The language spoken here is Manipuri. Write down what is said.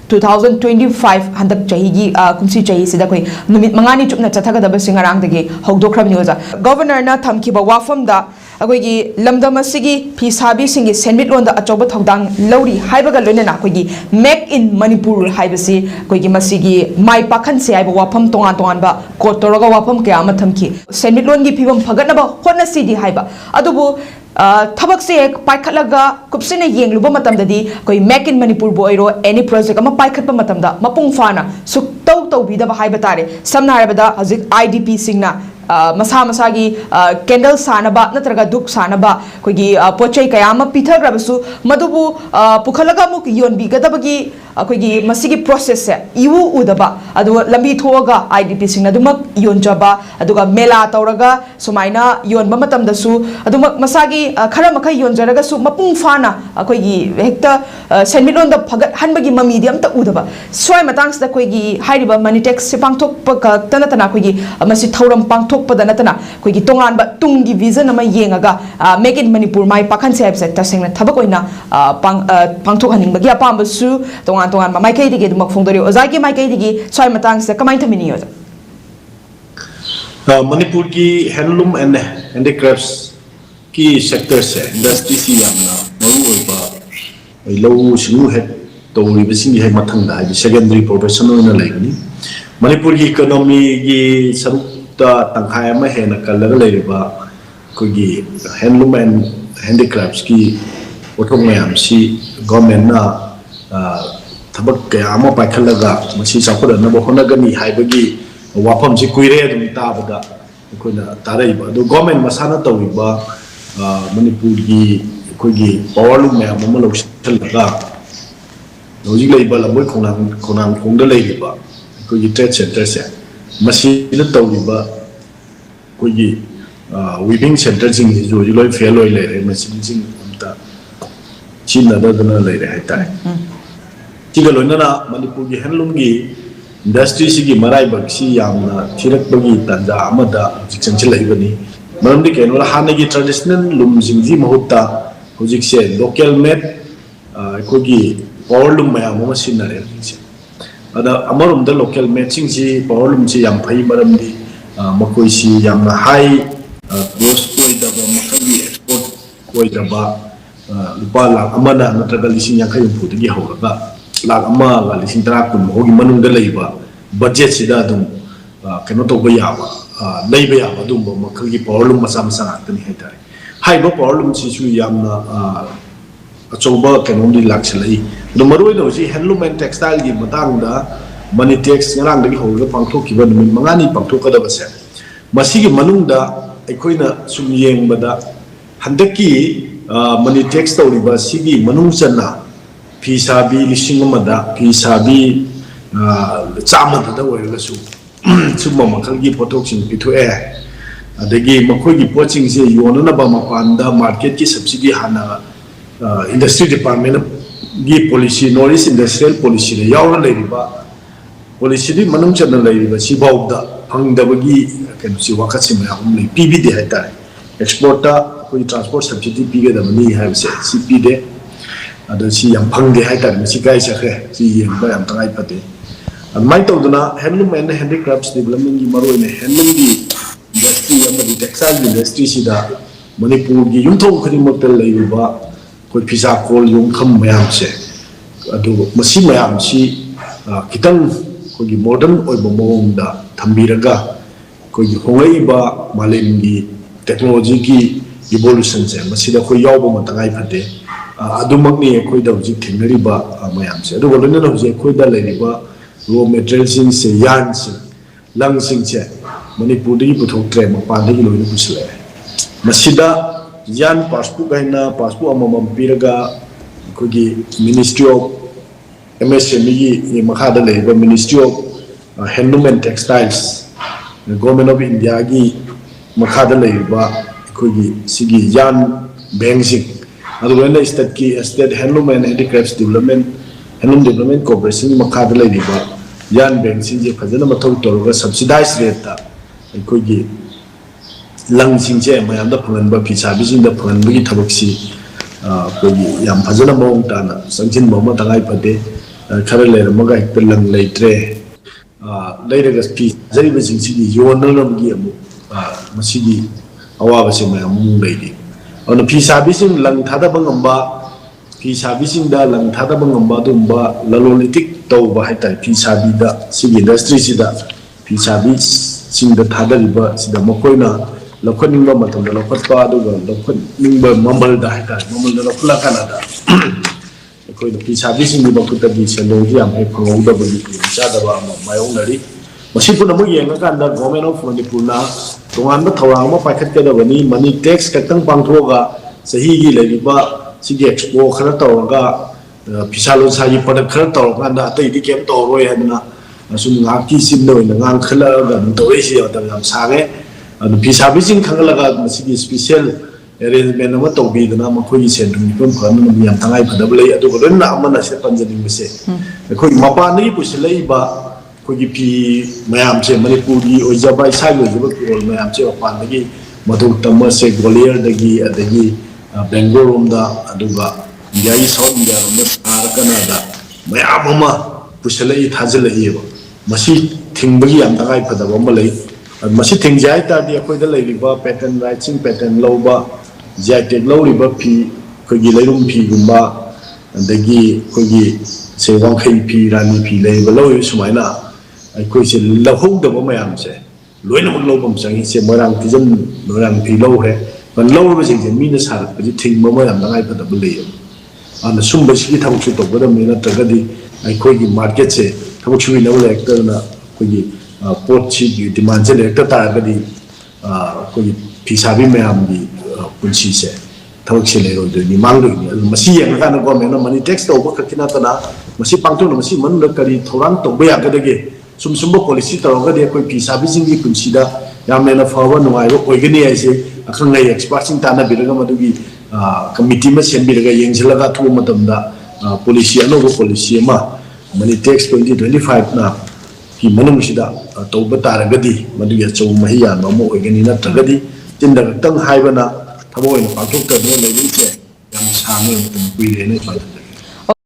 2025 handak chahigi kumsi chahi sida koi numit mangani chupna chathagadaba singarangdagi hogdokhrabni oja governor na thamkiba wafamda akoigi lamdam asigi phisabi singi senmit londa achoba thodang lori haibaga loinana akoigi make in manipur haibasi akoigi masigi mai pakhan se haiba wafam tongan tongan ba kotoroga wafam kya ama thamki senmit longi phibam phagatnaba honna sidi haiba adubu tabak se paikhatlaga kupsina yengluba matamdadi koi make in manipur bo iro any project ama paikhatpa matamda mapung fana suk tau tau bidaba haiba tare samna harabada hazik idp singna masa masagi candle sanaba natraga duk sanaba koigi pochai kayama pithagrabasu madubu pukhalaga muk yonbi gadabagi koigi masigi process se iwu udaba adu lambi thoga idp singna dumak yonjaba aduga mela tawraga sumaina yonba matamdasu adumak masagi khara makai yonjaraga su mapung fana koigi hekta senmilon da phagat hanbagi mami amta udaba swai matangsta koigi hairiba manitex se pangthok tanatana koigi masi thauram pangthok पदनतना कोई तोंगान Tungi vision येंगा make in Manipur माई पाखन से तसेंगना थबक पांथोहनिंबगी अपामबसु तोंगान तोंगान माइकैदिगी फोंदोरि ओजागी माइकैदिगी स्वाई मतंग से कमाई थमिनी ओजा मणिपुर की हैंडलूम एंड हैंडीक्राफ्ट्स की सेक्टर से इंडस्ट्री सी यामना मरुओइबा लौ सिंगु हेड तौरिबसिंगी हे मथंगदा सेकेंडरी प्रोफेशनल ओइना लाइगनी मणिपुर की इकोनॉमी की सरुक तंखाय में है कलर लेरिबा कोगी हैंडलूम एंड हैंडीक्राफ्ट्स की पोथोक मैम सी गवर्नमेंट ना थबक कया अमा पाइखलगा मसी चाखुदनबो होनगनी हाइबगी वाफम से कुइरे अदुम ताबदा कोइना तारैबा दो गवर्नमेंट मसाना तौरिबा मणिपुर की कोगी पावरलूम मैम अमा लौसलगा हौजिक लेबा लंबोय खोनांग खोंदा लेरिबा कोगी ट्रेड सेंटर से मसीन तौरिबा कोई वीविंग सेंटर जिंग जो लोई फेल होई लेरे मसीन जिंग अमता चिन्नददना लेरे हाइताय चिगा लोइनना मणिपुर की हैंडलूम की इंडस्ट्री सिगी मराइबक सी यामना थिरकबगी तंजा अमदा जिक्संचि लैबनी मरमदि केनोला हानगी ट्रेडिशनल लूम जिंगजी महुत्ता हुजिकसे लोकल मेड कोगी पावर लूम मयाम मसीन नरे अदा अमरुमदा लोकल मैचिंग जी पावरलूम जी याम फई मरमदी मकोई सी याम हाई ग्रोस कोइदबा मखगी एक्सपोर्ट कोइदबा लुपा लाख अमना नत्रगा लिसिंग यांखै हुदगी हौरगा लाख अमा गा लिसिंग 10 कुन होगी मनुंगदा लैबा बजेट सिदा दुम कनो तोबा याबा लैबा याबा दुम मखगी पावरलूम मसा मसा ngakani हाइतारे हाइबा पावरलूम सिसु यामना अचौबा कनोमदी लाक्सलै मरुइनो जी हैंडलूम एंड टेक्सटाइल की मतंगदा मनीटेक्स ngरांगदगी होगा पांथोकिबा नुमित मंगानी पांथोकदबसे मसीगी मनुंगदा अखोइना सुम येंगबदा हंदकी मनीटेक्स तौरिबा सिगी मनुंगचना फीसाबी लिसिंग अमदा फीसाबी चामददा ओइरगसु सुम मखलगी पोथोक्सिंग पिथोए अदगी मखोइगी पोचिंग से योननबा मपानदा मार्केट की सब्सिडी हाना इंडस्ट्री डिपार्टमेंट की policy north east industrial policy ने यावना लेरिबा पॉलिसी दी मनुंग चना लेरिबा सिबाउदा फंगदबगी कनसी वाखसी मयाम ले पीबीडी हाइतारे एक्सपोर्ट कोई ट्रांसपोर्ट सब्सिडी पीगदबनी हाइबसे सीपीडे अदो सी याम फंगदे हाइतारे मसी गाय सखे सी येंबा याम तंगाई पते अदमाइ तौदना हैंडलूम एंड हैंडीक्राफ्ट्स डेवलपमेंट की मरोइने हैंडलूम की इंडस्ट्री अमदी टेक्सटाइल इंडस्ट्री सिदा मणिपुर की युमथों खरिमोतल लेरिबा कोई फिजा कोल योंखम मैम से मसी मैम से खितंग कोई मॉडर्न मोंगदा थम्बीरगा कोई होंगईबा मालेमगी टेक्नोलॉजी की इवोल्यूशन से मसीदा कोई यावबो मतंगाई फते अदुमकनी कोई दौजी थिंगरिबा मैम से अदुगो लोनना होजे कोई दा लेरिबा रॉ मटेरियल से यान से लंग से मणिपुर दी पुथोक्ट्रे मपानदगी लोइनो पुसले मसीदा यान पासबुक है पासबुक अमम पीरगा कोई मिनिस्ट्री ऑफ MSME की मखादा लेबा ministry of handloom and textiles government of India की मखादा लेबा कोई सिगी यान बैंक सिंग अदुगना स्टेट की state handloom and handicrafts development corporation की मखादा लेबा यान बैंक सिंग जे फजना मथौ तोरगा सब्सिडाइज रेट ता कोई लंग सिंचे मयाम दा फंगनबा फिसाबिसिंग दा फंगनबगी थबकसी कोई याम फजना मौंग ताना संजिन मोमा तंगाई पदे खर लेरमगा हेक्ट लंग लेत्रे लेरगा फी जरिबसिंगसिदि योननबगी अमु मसिदि अवाबसे मयाम मुंग लेदि अन फी साबिसिंग लंग थादबा ngamba फी साबिसिंग दा लंग थादबा ngamba दुंबा ललोलिटिक तौबा हाइता फी साबिदा सिगि इंडस्ट्री सिदा फी साबि सिंग दा थादरिबा सिदा मकोइना लखनिंबा मतम लखतपा अदुगा लखनिंबा ममल दा हाइता ममल दा लखला कनादा कोई फी साबिसिंग दी बकुतबि सेलोजी आम हे फंगौदबनि चादबा मायोंनरि मसिपुन अमु येंगाकांदा गवर्नमेंट ऑफ मणिपुरना तोंगानबा थौरांग मा पाइखतगदबनि मनी टैक्स खतंग पांगथोगा सहीगी लेरिबा सिगी एक्सपो खरा तौरगा फिसालोन सागी प्रोडक्ट खरा तौरगांदा अतैदि केम तौरोय हदना असुम गाकी सिमनो नगांग खलगा तौरेसि अतम याम सागे फिसाबिसिंग खंगलगा मसिगी स्पेशल अरेंजमेंट अमा तौबीदना मखोगी सेंट्रल निपम फन याम तंगाई फदब लई अदुगा लोना अमना से पंजनिंगसे अखोई मपानगी पुसिलैबा कोई फी मैम से मणिपुरी ओइजबा इसागी ओइजबा फिरोल मैम से मपानगी मधु तम से ग्वालियर दगी अदगी बेंगलोर रोमदा अदुगा इंडिया साउथ इंडिया रोमदा आरकनादा मैम अमा पुसिलै थाजलैबा मसी थिंबगी याम तंगाई फदब अमा लई मसी थिंगजाय तादि अखोइदा लैरिबा पैटर्न राइटिंग पैटर्न लौबा जैकेट लौरिबा फी कोई लैरुम फी गुम्बा अदगी कोई से वांखै फी रानी फी लैबा लौरि सुमाइना अखोइसे लहौदब मैम से लोइनमक लौबम चंगी से मोरांग तिजन मोरांग फी लौरे पण लौरबसिंगसे मीना सारपदि थिंबा मैम तंगाई फदब लैय आना सुंबसिगी थबकसु तौगदमनि नत्रगदि अखोइगी मार्केट से थबकसु लौ लेक्टरना कोई पोची डिमांड से लेक्टर तारगदि कोई फिसाबी मैम की पुंसी से थबक से लेरोदनि मांगदनि मसी येंगाना गवर्नमेंट मनी टैक्स तौबा खकिनातना मसी पांगथोन मसी मनुद करी थौरांग तौबा यागदगे सुम पॉलिसी तौरगदि कोई फिसाबीसिंगी पुंसीदा यामनेना फवा नुगाइबो ओइगनि आइसे अखंगै एक्सपर्ट्सिंग ताना बिरगा मदुगी कमिटी में सेंबिरगा येंगजलगा थु मतमदा पॉलिसी अनोबो पॉलिसी अमा मनी टैक्स 2025 ना की मनुंगसिदा तौबा तारगदि मदुगी अचौ मही यानबा मो ओइगनि नत्रगदि तिंदा तंग हाइबना थबोइन पांथोक्तदो लेबिसे याम सामे कुइरेने